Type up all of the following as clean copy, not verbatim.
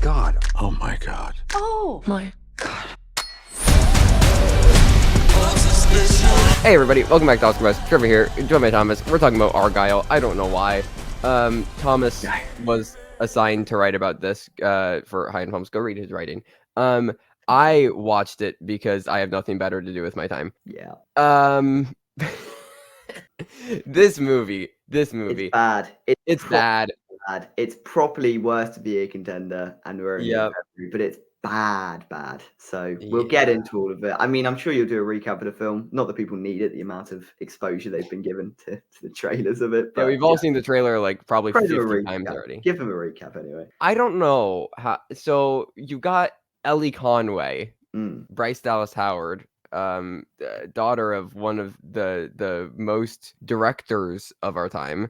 God. Oh my God. Oh my God. Hey everybody, welcome back to Oscar Best. Trevor here, joined by Thomas. We're talking about Argylle. I don't know why. Thomas was assigned to write about this for High and Holmes. Go read his writing. I watched it because I have nothing better to do with my time. Yeah. This movie. It's bad. It's bad. Bad. It's properly worst to be a contender, and we're only in February, but it's bad. So we'll get into all of it. I mean, I'm sure you'll do a recap of the film. Not that people need it, the amount of exposure they've been given to the trailers of it. But yeah, we've all seen the trailer like probably 50 recap. times already. Give them a recap anyway. I don't know how. So you got Ellie Conway, Bryce Dallas Howard, daughter of one of the most directors of our time,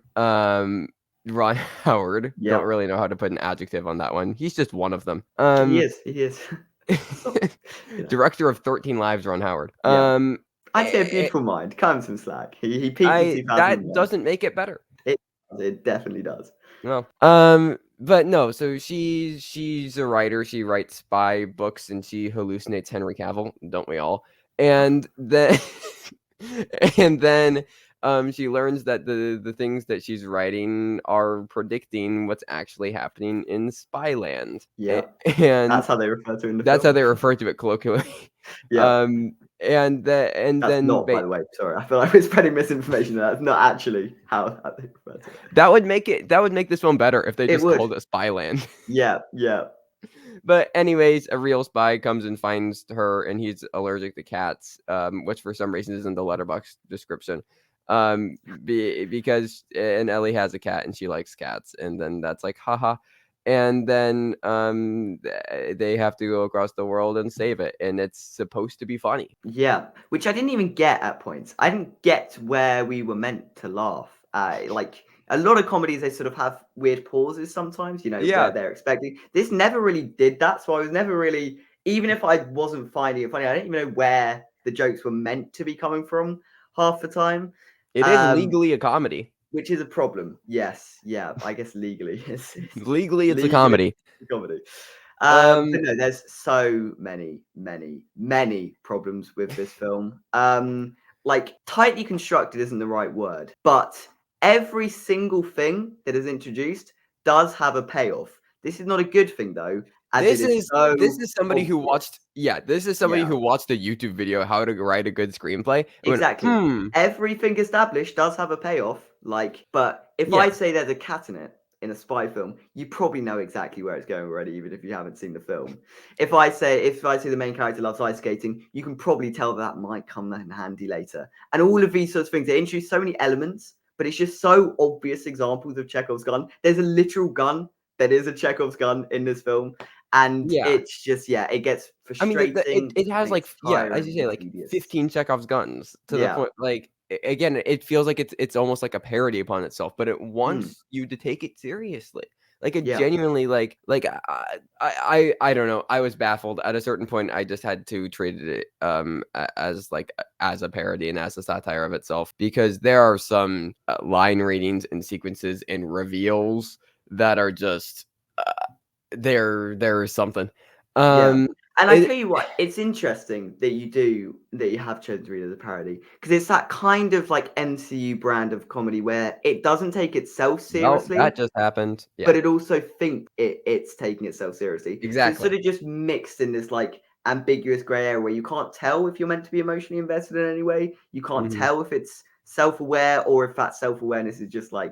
Ron Howard. Don't really know how to put an adjective on that one. He's just one of them. He is. Director of 13 Lives, Ron Howard. I'd say a beautiful mind. Cut him some slack. He peaked in 2001. That doesn't make it better. It definitely does. No. But no, so she's a writer. She writes spy books and she hallucinates Henry Cavill, don't we all? And then she learns that the things that she's writing are predicting what's actually happening in Spyland. Yeah. And that's how they refer to it in the That's film. how they refer to it colloquially. Yeah. That's then not, by the way. Sorry, I feel like we're spreading misinformation. That's not actually how they refer to it. That would make this film better if they just called it Spyland. Yeah. But anyways, a real spy comes and finds her, and he's allergic to cats, which for some reason isn't the letterbox description. Because Ellie has a cat and she likes cats, and then that's like haha. And then they have to go across the world and save it, and it's supposed to be funny. Yeah, which I didn't even get at points. I didn't get where we were meant to laugh. Like a lot of comedies, they sort of have weird pauses sometimes, where they're expecting. This never really did that, so I was never really, even if I wasn't finding it funny, I didn't even know where the jokes were meant to be coming from half the time. It is legally a comedy. Which is a problem. Yes. Yeah. I guess legally. Legally, it's a comedy. But no, there's so many problems with this film. Like tightly constructed isn't the right word, but every single thing that is introduced does have a payoff. This is not a good thing though. This is somebody who watched a YouTube video how to write a good screenplay. Exactly. Everything established does have a payoff. But if I say there's a cat in it in a spy film, you probably know exactly where it's going already, even if you haven't seen the film. If I say the main character loves ice skating, you can probably tell that might come in handy later. And all of these sorts of things, they introduce so many elements, but it's just so obvious examples of Chekhov's gun. There's a literal gun that is a Chekhov's gun in this film. And it's just, it gets frustrating. I mean, it has as you say, 15 Chekhov's guns to the point. Again, it feels like it's almost like a parody upon itself, but it wants you to take it seriously. Genuinely, I don't know. I was baffled at a certain point. I just had to treat it as a parody and as a satire of itself, because there are some line readings and sequences and reveals that are just there's something. And I tell you what, it's interesting that you have chosen to read it as a parody, because it's that kind of like MCU brand of comedy where it doesn't take itself seriously. No, that just happened. Yeah. But it also thinks it's taking itself seriously. Exactly. So it's sort of just mixed in this ambiguous gray area where you can't tell if you're meant to be emotionally invested in any way. You can't tell if it's self-aware or if that self-awareness is just I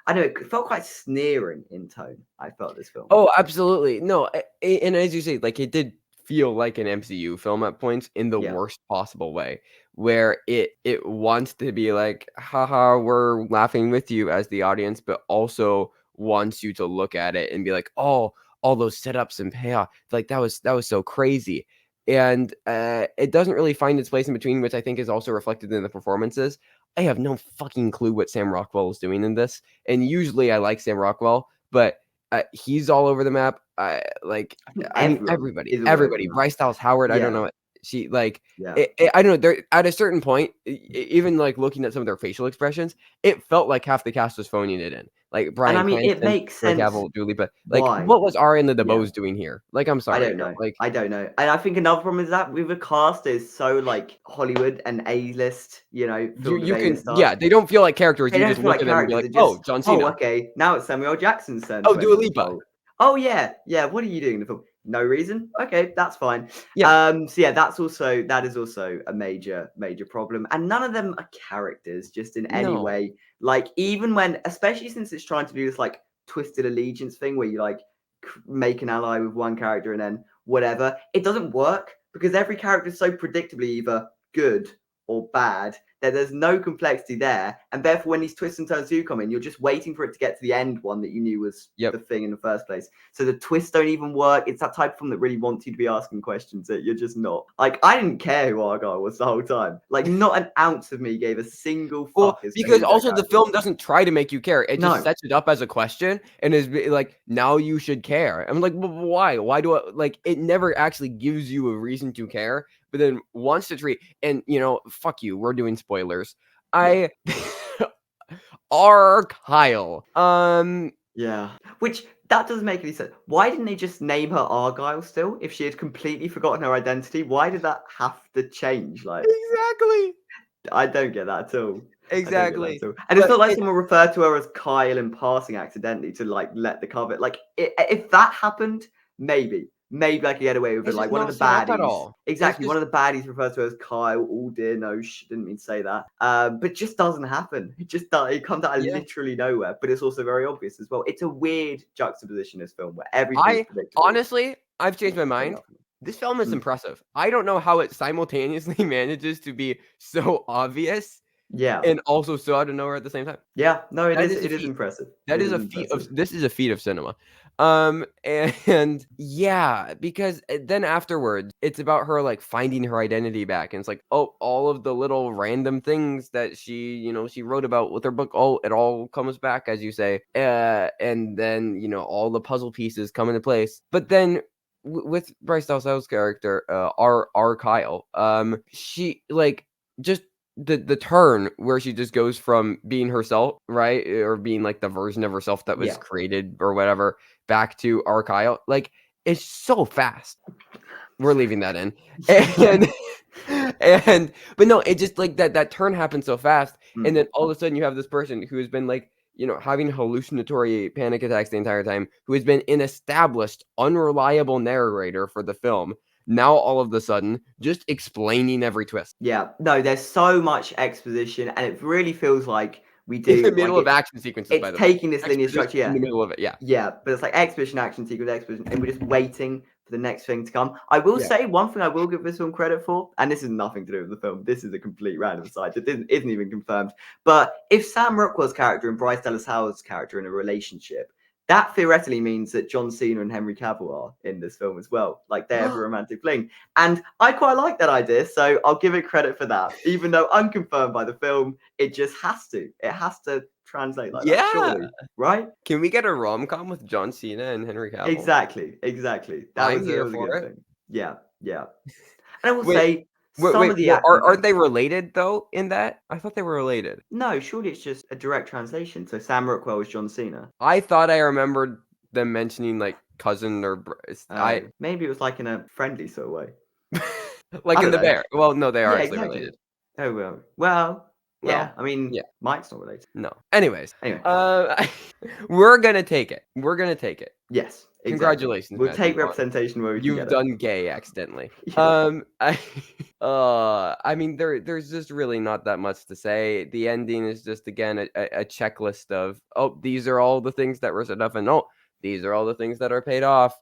don't know, it felt quite sneering in tone. I felt this film. Oh, absolutely. No, and as you say, it did feel like an MCU film at points in the worst possible way, where it wants to be haha, we're laughing with you as the audience, but also wants you to look at it and be like, oh, all those setups and payoff, that was so crazy. And it doesn't really find its place in between, which I think is also reflected in the performances. I have no fucking clue what Sam Rockwell is doing in this, and usually I like Sam Rockwell, but he's all over the map. Everybody. Bryce Dallas Howard. I don't know. I don't know. There at a certain point, even looking at some of their facial expressions, it felt like half the cast was phoning it in. like And I Bryan mean, it Cranston, makes Henry sense Cavill, Dua Lipa. Like, why. what was Ari and the Yeah. DeVoes doing here? Like, I'm I sorry, don't know. like, I don't know. And I think another problem is that with a cast is so like Hollywood and A-list, filmed with you can, A-list stars. they don't feel like characters. They You don't just feel look like at them and be characters. like, They're just, oh, John Cena. okay, now it's Samuel Jackson's turn Oh, to Dua enter the Lipa. fold. Oh yeah, what are you doing in the film? No reason. Okay, that's fine. Yeah. So yeah, that is also a major problem, and none of them are characters just in any No. way. Like even when, especially since it's trying to do this like twisted allegiance thing where you like make an ally with one character and then whatever, it doesn't work because every character is so predictably either good or bad that there's no complexity there, and therefore when these twists and turns do come in, you're just waiting for it to get to the end one that you knew was the thing in the first place. So the twists don't even work. It's that type of film that really wants you to be asking questions that you're just not. Like, I didn't care who Argylle was the whole time. Like, not an ounce of me gave a single fuck. Because also the film doesn't try to make you care. It just sets it up as a question and is like, now you should care. I'm like, well, why? Why do I, like, it never actually gives you a reason to care. But then once it's and fuck you, we're doing spoilers. Argylle. Yeah. Which that doesn't make any sense. Why didn't they just name her Argylle still? If she had completely forgotten her identity, why did that have to change? Like, exactly. I don't get that at all. Exactly. And it's not like someone referred to her as Kyle in passing accidentally to like let the cover. Like, if that happened, maybe I could get away with it. Like one of the baddies. Exactly. One of the baddies refers to her as Kyle. Oh dear, no, didn't mean to say that. But it just doesn't happen. It comes out of literally nowhere. But it's also very obvious as well. It's a weird juxtaposition, this film, where everything's predictable. Honestly, I've changed my mind. This film is impressive. I don't know how it simultaneously manages to be so obvious. Yeah. And also so out of nowhere at the same time. Yeah. No, it is impressive. This is a feat of cinema. And yeah, because then afterwards it's about her like finding her identity back, and it's like, oh, all of the little random things that she wrote about with her book, it all comes back, as you say, and then all the puzzle pieces come into place. But then with Bryce Dallas Howard's character, Argylle, she like just the turn where she just goes from being herself, right, or being like the version of herself that was created or whatever, back to Argylle, like, it's so fast. We're leaving that in. But no, it just like that turn happened so fast, and then all of a sudden you have this person who has been like having hallucinatory panic attacks the entire time, who has been an established unreliable narrator for the film, now all of a sudden just explaining every twist. Yeah, no, there's so much exposition, and it really feels like we do in the middle of action sequences. It's taking this linear structure, in the middle of it, but it's like exposition, action sequence, exposition, and we're just waiting for the next thing to come. I will say one thing I will give this film credit for, and this is nothing to do with the film. This is a complete random aside that isn't even confirmed. But if Sam Rockwell's character and Bryce Dallas Howard's character in a relationship, that theoretically means that John Cena and Henry Cavill are in this film as well. Like, they have a romantic fling. And I quite like that idea, so I'll give it credit for that. Even though unconfirmed by the film, it just has to. It has to translate like that, surely. Right? Can we get a rom-com with John Cena and Henry Cavill? Exactly. That was a good thing. Yeah. And I will say, aren't they related though in that? I thought they were related. No, surely it's just a direct translation. So Sam Rockwell is John Cena. I thought I remembered them mentioning like cousin or maybe it was like in a friendly sort of way. Like in The Bear. Well, no, they are actually related. Oh well. Yeah, I mean, Mike's not related. No. Anyway, we're gonna take it. Yes. Exactly. Congratulations. We'll take representation where we can. You've done gay accidentally. I mean, there's just really not that much to say. The ending is just, again, a checklist of, these are all the things that were set up, and these are all the things that are paid off.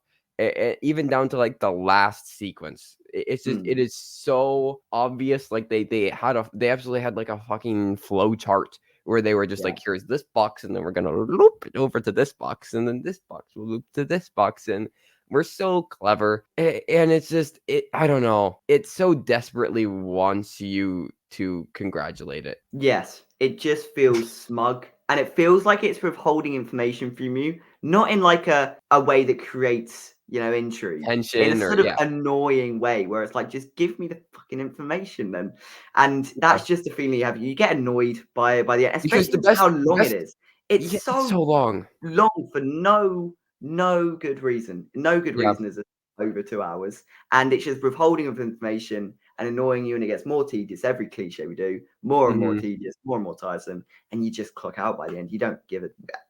Even down to like the last sequence, it's just it is so obvious. Like they absolutely had like a fucking flow chart where they were just like, here's this box, and then we're gonna loop it over to this box, and then this box will loop to this box, and we're so clever. And it's just I don't know, it so desperately wants you to congratulate it. Yes, it just feels smug, and it feels like it's withholding information from you, not in like a way that creates intrigue, tension, in a sort of annoying way where it's like, just give me the fucking information then. And that's just a feeling you have. You get annoyed by the end, especially because how long it is. It's Yeah, it's so so long. long for no good reason. No good Yeah. reason is over 2 hours, and it's just withholding of information and annoying you, and it gets more tedious. Every cliche we do, more and more Mhm. tedious, more and more tiresome, and you just clock out by the end. You don't give a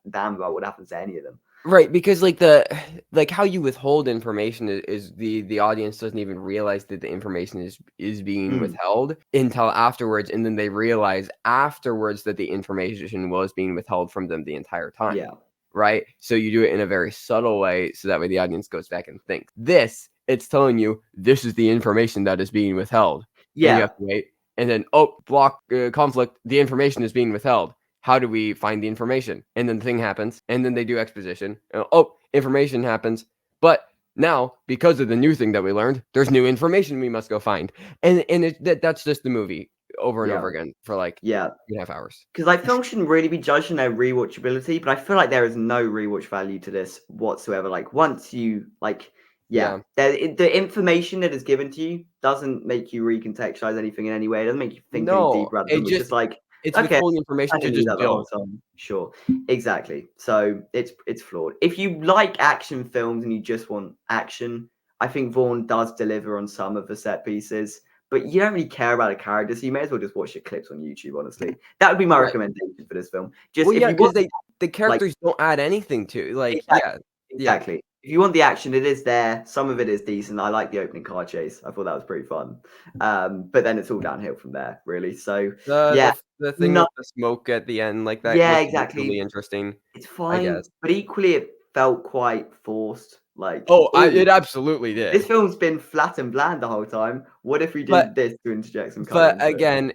damn about what happens to any of them. Right, because, like, how you withhold information is the audience doesn't even realize that the information is being Mm, withheld until afterwards, and then they realize afterwards that the information was being withheld from them the entire time, yeah, right? So you do it in a very subtle way, so that way the audience goes back and thinks. This, it's telling you, this is the information that is being withheld, and you yeah, have to wait, and then, oh, block, conflict, the information is being withheld. How do we find the information? And then the thing happens, and then they do exposition. Oh, information happens. But now, because of the new thing that we learned, there's new information we must go find. And that's just the movie over and over yeah, again for like yeah. 2.5 hours. Because like films shouldn't really be judged on their rewatchability, but I feel like there is no rewatch value to this whatsoever. Like once you like, yeah, Yeah. the information that is given to you doesn't make you recontextualize anything in any way. It doesn't make you think any No, deeper about them. It's just like, it's okay, withholding information I to knew just that the whole build. time. Sure, exactly. So it's flawed. If you like action films and you just want action, I think Vaughn does deliver on some of the set pieces. But you don't really care about a character, so you may as well just watch the clips on YouTube, honestly. That would be my Right. recommendation for this film. Just Well, if yeah, you because want the like characters don't add anything to like, exactly, yeah. exactly. If you want the action, it is there. Some of it is decent. I like the opening car chase. I thought that was pretty fun. But then it's all downhill from there, really. So yeah, The thing no, with the smoke at the end, like that yeah, was exactly. really interesting, It's I fine, guess. but equally it felt quite forced. Like, Oh, oh, it absolutely this did. film's been flat and bland the whole time. What if we But did this to interject some color But into it? again,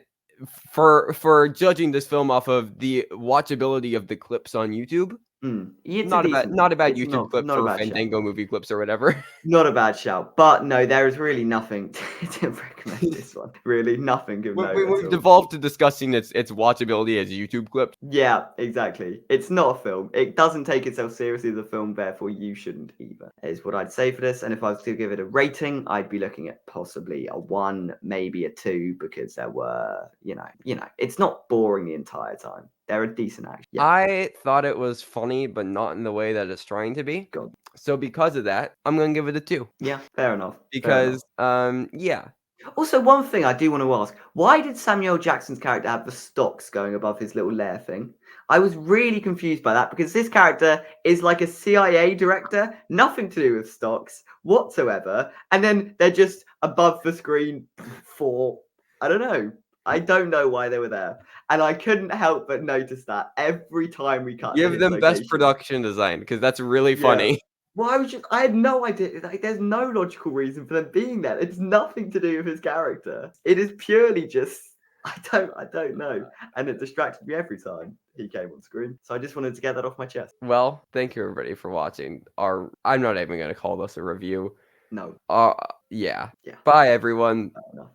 for judging this film off of the watchability of the clips on YouTube, It's a decent not a film. bad It's YouTube clip not a for bad shout. Fandango movie clips or whatever. Not a bad shout. But no, there is really nothing to recommend this one. Really, nothing of note at We've all. devolved to discussing its watchability as YouTube clips. Yeah, exactly. It's not a film. It doesn't take itself seriously as a film, therefore you shouldn't either, is what I'd say for this. And if I was to give it a rating, I'd be looking at possibly a 1, maybe a 2, because there were, it's not boring the entire time. There are decent action. Yeah, I thought it was funny, but not in the way that it's trying to be. God. So because of that, I'm gonna give it a 2. Yeah, fair enough. Fair enough. Because yeah. Also, one thing I do want to ask, why did Samuel Jackson's character have the stocks going above his little lair thing? I was really confused by that because this character is like a CIA director, nothing to do with stocks whatsoever, and then they're just above the screen for, I don't know. I don't know why they were there. And I couldn't help but notice that every time we cut to Give his them best location. production design because that's really Yeah. funny. Well, I had no idea. Like, there's no logical reason for them being there. It's nothing to do with his character. It is purely just, I don't know. And it distracted me every time he came on screen. So I just wanted to get that off my chest. Well, thank you everybody for watching I'm not even gonna call this a review. No. Yeah. Yeah. Bye everyone. Fair enough.